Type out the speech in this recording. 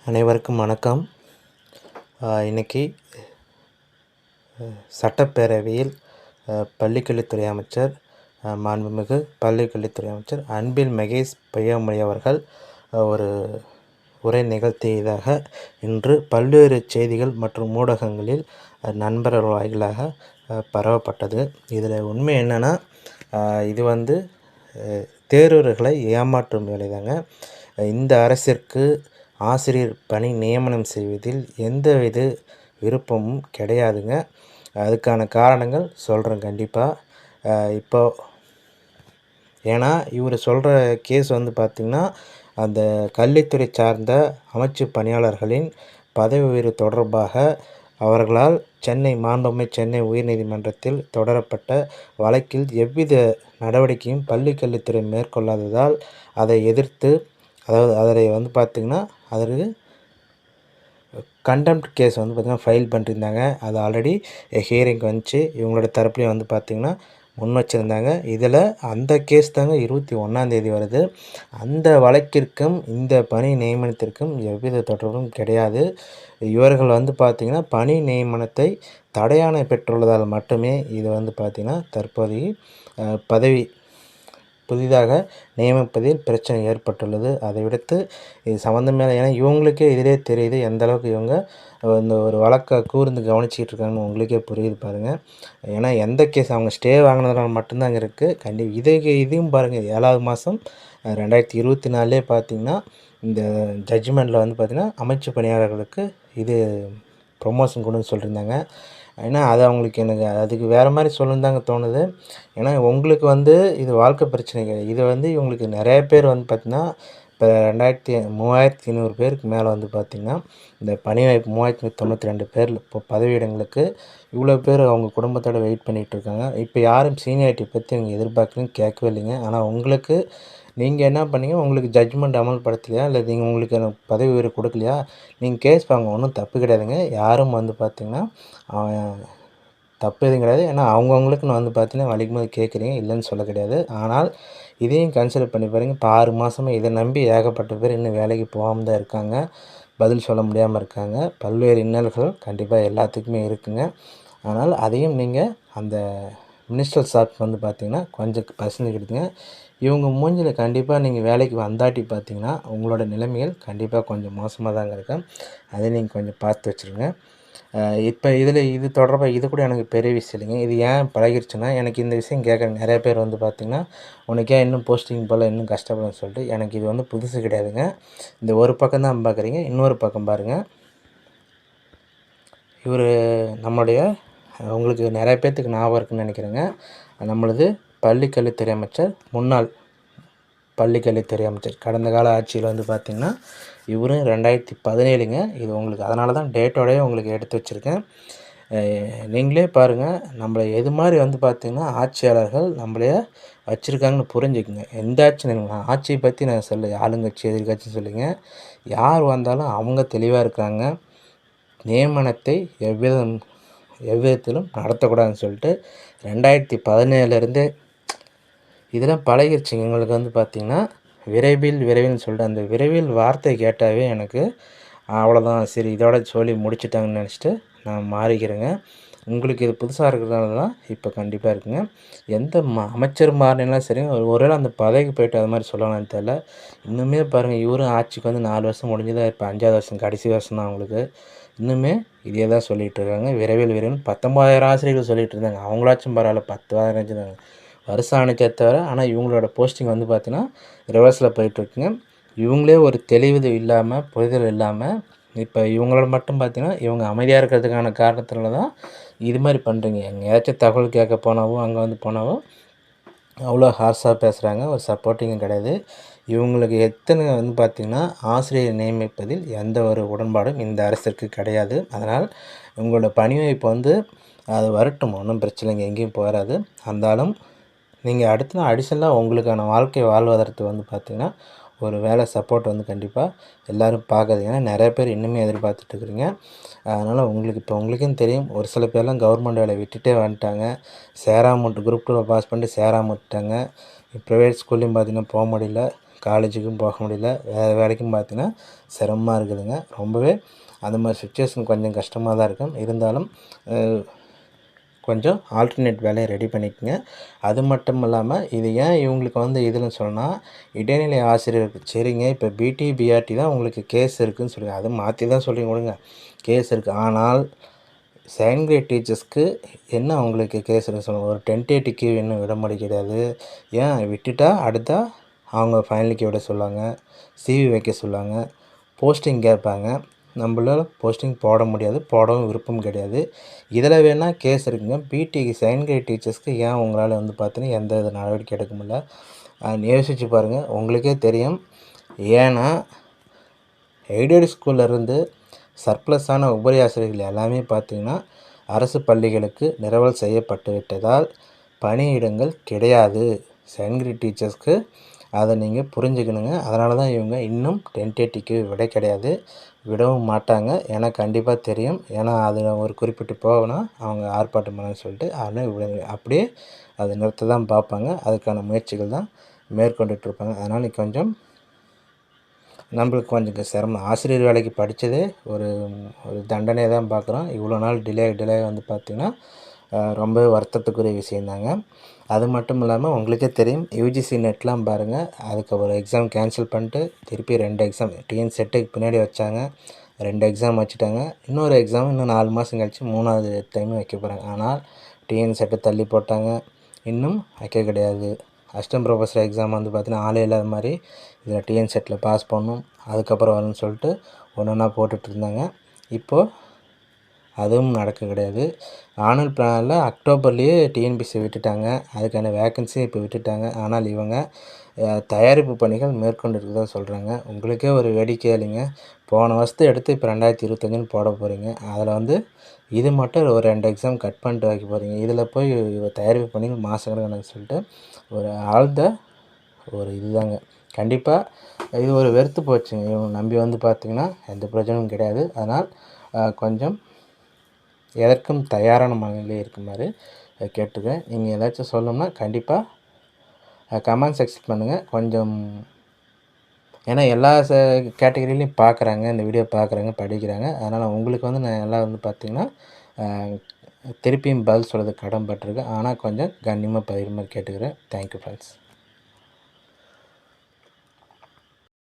அனைவருக்கும் வணக்கம். இன்னைக்கு சட்டப்பேரவையில் பள்ளிக்கல்வித்துறை அமைச்சர் மாண்புமிகு பள்ளிக்கல்வித்துறை அமைச்சர் அன்பில் மகேஷ் பொய்யாமொழி அவர்கள் ஒரு உரை நிகழ்த்தியதாக இன்று பல்வேறு செய்திகள் மற்றும் ஊடகங்களில் நண்பர்கள் வாயிலாக பரவப்பட்டது. இதில் உண்மை என்னென்னா, இது தேர்வர்களை ஏமாற்றும் வேலைதாங்க. இந்த அரசிற்கு ஆசிரியர் பணி நியமனம் செய்வதில் எந்தவித விருப்பமும் கிடையாதுங்க. அதுக்கான காரணங்கள் சொல்கிறேன் கண்டிப்பாக. ஏன்னா இவர் சொல்கிற கேஸ் பார்த்திங்கன்னா, அந்த கல்வித்துறை சார்ந்த அமைச்சு பணியாளர்களின் பதவி உயர்வு தொடர்பாக அவர்களால் சென்னை உயர்நீதிமன்றத்தில் தொடரப்பட்ட வழக்கில் எவ்வித நடவடிக்கையும் பள்ளிக்கல்வித்துறை மேற்கொள்ளாததால் அதை எதிர்த்து, அதில் பார்த்திங்கன்னா அதற்கு கண்டெம்ட் கேஸ் பார்த்திங்கன்னா ஃபைல் பண்ணியிருந்தாங்க. அது ஆல்ரெடி ஹியரிங் வந்துச்சு. இவங்களோட தரப்புலையும் பார்த்திங்கன்னா முன் வச்சுருந்தாங்க. இதில் அந்த கேஸ் தாங்க 21ஆம் வருது. அந்த வழக்கிற்கும் இந்த பணி நியமனத்திற்கும் எவ்வித தொடர்பும் கிடையாது. இவர்கள் பார்த்திங்கன்னா பணி நியமனத்தை தடையாணை பெற்றுள்ளதால் மட்டுமே இது பார்த்திங்கன்னா தற்போதைய பதவி புதிதாக நியமிப்பதில் பிரச்சனை ஏற்பட்டுள்ளது. அதை விடுத்து இது சம்மந்தமே இல்லை. ஏன்னா இவங்களுக்கே இதிலே தெரியுது எந்தளவுக்கு இவங்க இந்த ஒரு வழக்கை கூர்ந்து கவனிச்சிக்கிட்டு இருக்காங்கன்னு உங்களுக்கே புரியுது பாருங்கள். ஏன்னா எந்த கேஸ் அவங்க ஸ்டே வாங்கினதுனால மட்டும்தான் அங்கே இருக்குது. இதையும் பாருங்கள், 7வது மாதம் 2024 பார்த்திங்கன்னா இந்த ஜட்ஜ்மெண்ட்டில் பார்த்திங்கன்னா அமைச்சு பணியாளர்களுக்கு இது ப்ரொமோஷன் கொடுன்னு சொல்லியிருந்தாங்க. ஏன்னா அது அவங்களுக்கு அதுக்கு வேறு மாதிரி சொல்லணுன்னு தாங்க தோணுது. ஏன்னா உங்களுக்கு இது வாழ்க்கை பிரச்சனை கிடையாது. இது இவங்களுக்கு நிறைய பேர் பார்த்திங்கன்னா இப்போ 3500 பேருக்கு மேலே பார்த்திங்கன்னா இந்த பணி வாய்ப்பு 3092 பேர் இப்போ பதவியிடங்களுக்கு இவ்வளோ பேர் அவங்க குடும்பத்தோடு வெயிட் பண்ணிகிட்ருக்காங்க. இப்போ யாரும் சீனியாரிட்டி பற்றி நீங்கள் எதிர்பார்க்கலன்னு கேட்கவே இல்லைங்க. ஆனால் உங்களுக்கு நீங்கள் என்ன பண்ணீங்க, உங்களுக்கு ஜட்ஜ்மெண்ட் அமல்படுத்தலையா, இல்லை உங்களுக்கு பதவி உயர்வு கொடுக்கலையா, நீங்கள் கேஸ் வாங்க ஒன்றும் தப்பு கிடையாதுங்க. யாரும் பார்த்திங்கன்னா தப்பு எதுவும் கிடையாது. ஏன்னா அவங்கவுங்களுக்குன்னு பார்த்திங்கன்னா வலிக்கும்போது கேட்குறீங்க, இல்லைன்னு சொல்ல கிடையாது. ஆனால் இதையும் கன்சிடர் பண்ணி பாருங்கள். இப்போ 6 மாதமாக இதை நம்பி ஏகப்பட்ட பேர் இன்னும் வேலைக்கு போகாமல் தான் இருக்காங்க, பதில் சொல்ல முடியாமல் இருக்காங்க. பல்வேறு இன்னல்கள் கண்டிப்பாக எல்லாத்துக்குமே இருக்குங்க. ஆனால் அதையும் நீங்கள் அந்த மினிஸ்டர் சாப் பார்த்திங்கன்னா கொஞ்சம் பசந்துக்கிடுங்க. இவங்க மூஞ்சில் கண்டிப்பாக நீங்கள் வேலைக்கு வந்தாட்டி பார்த்திங்கன்னா உங்களோட நிலைமைகள் கண்டிப்பாக கொஞ்சம் மோசமாக தாங்க இருக்கும். அதை நீங்கள் கொஞ்சம் பார்த்து வச்சுருங்க. இப்போ இது தொடர்பாக இது கூட எனக்கு பெரிய விஷயம் இல்லைங்க. இது ஏன் பழகிருச்சுன்னா, எனக்கு இந்த விஷயம் கேட்குற நிறைய பேர் பார்த்திங்கன்னா உனக்கு ஏன் இன்னும் போஸ்டிங் போல் இன்னும் கஷ்டப்படுன்னு சொல்லிட்டு. எனக்கு இது புதுசு கிடையாதுங்க. இந்த ஒரு பக்கம் தான் பார்க்குறீங்க. இன்னொரு பக்கம் பாருங்கள். இவர் நம்மளுடைய உங்களுக்கு நிறைய பேர்த்துக்கு ஞாபகம் இருக்குன்னு நினைக்கிறேங்க. நம்மளது பள்ளிக்கல்வித்துறை அமைச்சர், முன்னாள் பள்ளிக்கல்வித்துறை அமைச்சர், கடந்த கால ஆட்சியில் பார்த்திங்கன்னா இவரும் 2017ங்க. இது உங்களுக்கு அதனால தான் டேட்டோடய உங்களுக்கு எடுத்து வச்சுருக்கேன். நீங்களே பாருங்கள், நம்மளை எது மாதிரி பார்த்திங்கன்னா ஆட்சியாளர்கள் நம்மளைய வச்சுருக்காங்கன்னு புரிஞ்சுக்குங்க. எந்த ஆட்சியும் ஆட்சியை பற்றி நான் சொல்ல, ஆளுங்கட்சி எதிர்கட்சி சொல்லிங்க, யார் வந்தாலும் அவங்க தெளிவாக இருக்காங்க. நியமனத்தை எவ்விதத்திலும் நடத்தக்கூடாதுன்னு சொல்லிட்டு 2017 இதெல்லாம் பழகிருச்சுங்க. எங்களுக்கு பார்த்திங்கன்னா விரைவில்னு சொல்லிட்டு அந்த விரைவில் வார்த்தை கேட்டாவே எனக்கு அவ்வளோதான், சரி இதோட சொல்லி முடிச்சுட்டாங்கன்னு நினச்சிட்டு நான் மாறிக்கிறேங்க. உங்களுக்கு இது புதுசாக இருக்கிறதுனால தான் இப்போ கண்டிப்பாக இருக்குங்க. எந்த அமைச்சர் மாறினாலும் சரி, ஒருவேளை அந்த பதவிக்கு போய்ட்டு அது மாதிரி சொல்லலாம்னு தெரியல. இன்னுமே பாருங்கள், இவரும் ஆட்சிக்கு 4 வருஷம் முடிஞ்சுதான், இப்போ 5வது வருஷம் கடைசி வருஷம் தான் அவங்களுக்கு. இன்னுமே இதே தான் சொல்லிகிட்டு இருக்காங்க. விரைவில் 19,000 ஆசிரியர்கள் சொல்லிகிட்டு இருந்தாங்க. அவங்களாச்சும் பரவாயில்ல, 10,000 தான் வருஷம் ஆணைச்சே தவிர. ஆனால் இவங்களோட போஸ்டிங் பார்த்திங்கன்னா ரிவர்ஸில் போயிட்டுருக்குங்க. இவங்களே ஒரு தெளிவு இல்லாமல், புரிதல் இல்லாமல், இப்போ இவங்களோட மட்டும் பார்த்திங்கன்னா இவங்க அமைதியாக இருக்கிறதுக்கான காரணத்தினால தான் இது மாதிரி பண்ணுறீங்க. எங்கேயாச்சும் தகவல் கேட்க போனாவோ, அங்கே போனாவோ அவ்வளோ ஹார்ஷாக பேசுகிறாங்க. ஒரு சப்போர்ட்டிங்கும் கிடையாது. இவங்களுக்கு எத்தனை பார்த்திங்கன்னா ஆசிரியர் நியமிப்பதில் எந்த ஒரு உடன்பாடும் இந்த அரசிற்கு கிடையாது. அதனால் உங்களோட பணி வாய்ப்பு அது வரட்டும், ஒன்றும் பிரச்சனை இல்லைங்க, எங்கேயும் போகாது. இருந்தாலும் நீங்கள் அடுத்து அடிஷனலாக உங்களுக்கான வாழ்க்கை வாழ்வதற்கு பார்த்திங்கன்னா ஒரு வேலை சப்போர்ட் கண்டிப்பாக எல்லோரும் பார்க்குறது. ஏன்னா நிறைய பேர் இன்னுமே எதிர்பார்த்துட்ருக்குறீங்க. அதனால் உங்களுக்கும் தெரியும், ஒரு சில பேர்லாம் கவர்மெண்ட் வேலையை விட்டுட்டே வந்துட்டாங்க. சேராம குரூப் 2 பாஸ் பண்ணிட்டு சேராம விட்டாங்க. ப்ரைவேட் ஸ்கூல்லையும் பார்த்திங்கன்னா போக முடியல. காலேஜுக்கும் போக முடியல, வேறு வேலைக்கும் பார்த்தீங்கன்னா சிரமமாக இருக்குதுங்க. ரொம்பவே அந்த மாதிரி சுச்சுவேஷன் கொஞ்சம் கஷ்டமாக தான் இருக்கும். இருந்தாலும் கொஞ்சம் ஆல்டர்னேட் வேலையை ரெடி பண்ணிக்கங்க. அது மட்டும் இல்லாமல் இது ஏன் இவங்களுக்கு வந்து இதில்னு சொன்னால், இடைநிலை ஆசிரியருக்கு சரிங்க இப்போ பிடி, பிஆர்டி தான் உங்களுக்கு கேஸ் இருக்குதுன்னு சொல்லுங்கள், அதை மாற்றி தான் சொல்லி கொடுங்க, கேஸ் இருக்குது. ஆனால் செகண்ட் கிரேட் டீச்சர்ஸ்க்கு என்ன அவங்களுக்கு கேஸ் இருக்குது சொல்லுங்கள். ஒரு டென்டேட்டிவ்க்கு இன்னும் விடுமுறை கிடையாது. ஏன் விட்டுட்டா அடுத்தா அவங்க ஃபைனலுக்கு விட சொல்லுவாங்க, சிவி வைக்க சொல்லுவாங்க, போஸ்டிங் கேட்பாங்க. நம்மளால் போஸ்டிங் போட முடியாது, போடவும் விருப்பம் கிடையாது. இதில் வேணால் கேஸ் இருக்குங்க. பிடிக்கு செகண்ட் கிரேட் டீச்சர்ஸ்க்கு ஏன் உங்களால் வந்து பார்த்தீங்கன்னா எந்த வித நடவடிக்கை எடுக்க முடியல, யோசிச்சு பாருங்கள், உங்களுக்கே தெரியும். ஏன்னா எய்டட் ஸ்கூல்லேருந்து சர்ப்ளஸான உபரி ஆசிரியர்கள் எல்லாமே பார்த்திங்கன்னா அரசு பள்ளிகளுக்கு நிரவல் செய்யப்பட்டு விட்டதால் பணியிடங்கள் கிடையாது செகண்ட் கிரேட் டீச்சர்ஸ்க்கு. அதை நீங்கள் புரிஞ்சுக்கணுங்க. அதனால தான் இவங்க இன்னும் டென்டேட்டிவ்க்கு விட கிடையாது, விடவும் மாட்டாங்க. ஏன்னா கண்டிப்பாக தெரியும். ஏன்னா அதில் ஒரு குறிப்பிட்டு போகனா அவங்க ஆர்ப்பாட்டம் பண்ணணும்னு சொல்லிட்டு அதனால் அப்படியே அதை நிறுத்த தான் பார்ப்பாங்க. அதுக்கான முயற்சிகள் தான் மேற்கொண்டுட்ருப்பாங்க. அதனால் கொஞ்சம் நம்மளுக்கு கொஞ்சம் சிரமம். ஆசிரியர் வேலைக்கு படித்ததே ஒரு ஒரு தண்டனை தான் பார்க்குறோம். இவ்வளோ நாள் டிலே வந்து பார்த்திங்கன்னா ரொம்ப வருத்தத்துக்குரிய விஷயந்தாங்க. அது மட்டும் இல்லாமல் உங்களுக்கே தெரியும், யூஜிசி நெட்லாம் பாருங்கள், அதுக்கு ஒரு எக்ஸாம் கேன்சல் பண்ணிட்டு திருப்பி 2 எக்ஸாம் டிஎன் செட்டுக்கு பின்னாடி வச்சாங்க, 2 எக்ஸாம் வச்சுட்டாங்க. இன்னொரு எக்ஸாம் இன்னும் 4 மாதம் கழித்து 3வது டைமும் வைக்க போகிறாங்க. ஆனால் டிஎன் செட்டை தள்ளி போட்டாங்க, இன்னும் வைக்க கிடையாது. அசிஸ்டன்ட் ப்ரொஃபஸர் எக்ஸாம் வந்து பார்த்தீங்கன்னா ஆளே இல்லாத மாதிரி இதில் டிஎன் செட்டில் பாஸ் பண்ணணும், அதுக்கப்புறம் வரும்னு சொல்லிட்டு ஒன்று ஒன்றா போட்டுட்ருந்தாங்க. இப்போது அதுவும் நடக்க கிடையாது. ஆனுவல் பிளானில் அக்டோபர்லேயே டிஎன்பிஎஸ்சி விட்டுட்டாங்க, அதுக்கான வேக்கன்சியும் இப்போ விட்டுட்டாங்க. ஆனால் இவங்க தயாரிப்பு பணிகள் மேற்கொண்டு இருக்கிறதா சொல்கிறாங்க. உங்களுக்கே ஒரு வேடிக்கையாக இல்லைங்க, போன வருஷத்தை எடுத்து இப்போ 2025ன்னு போட போகிறீங்க, அதில் வந்து இது மட்டும் ஒரு 2 எக்ஸாம் கட் பண்ணிட்டு வைக்க போகிறீங்க, இதில் போய் தயாரிப்பு பணிகள் மாதக்கணக்கானு சொல்லிட்டு ஒரு ஆழ்ந்த ஒரு இதுதாங்க. கண்டிப்பாக இது ஒரு வெறுத்து போச்சுங்க. இவங்க நம்பி வந்து பார்த்திங்கன்னா எந்த பிரயோஜனமும் கிடையாது. அதனால் கொஞ்சம் எதற்கும் தயாரான மனநிலை இருக்குமாறு கேட்டுக்கிறேன். நீங்கள் ஏதாச்சும் சொல்லணும்னா கண்டிப்பாக கமெண்ட் செக்ஷன் பண்ணுங்கள். கொஞ்சம் ஏன்னா எல்லா கேட்டகரியிலையும் பார்க்குறாங்க, இந்த வீடியோ பார்க்குறாங்க, படிக்கிறாங்க. அதனால் உங்களுக்கு வந்து நான் எல்லாம் வந்து பார்த்திங்கன்னா திருப்பியும் பதில் சொல்கிறது கடன்பட்டிருக்கேன். ஆனால் கொஞ்சம் கண்ணியமாக பகிருமாறு கேட்டுக்கிறேன். Thank you friends.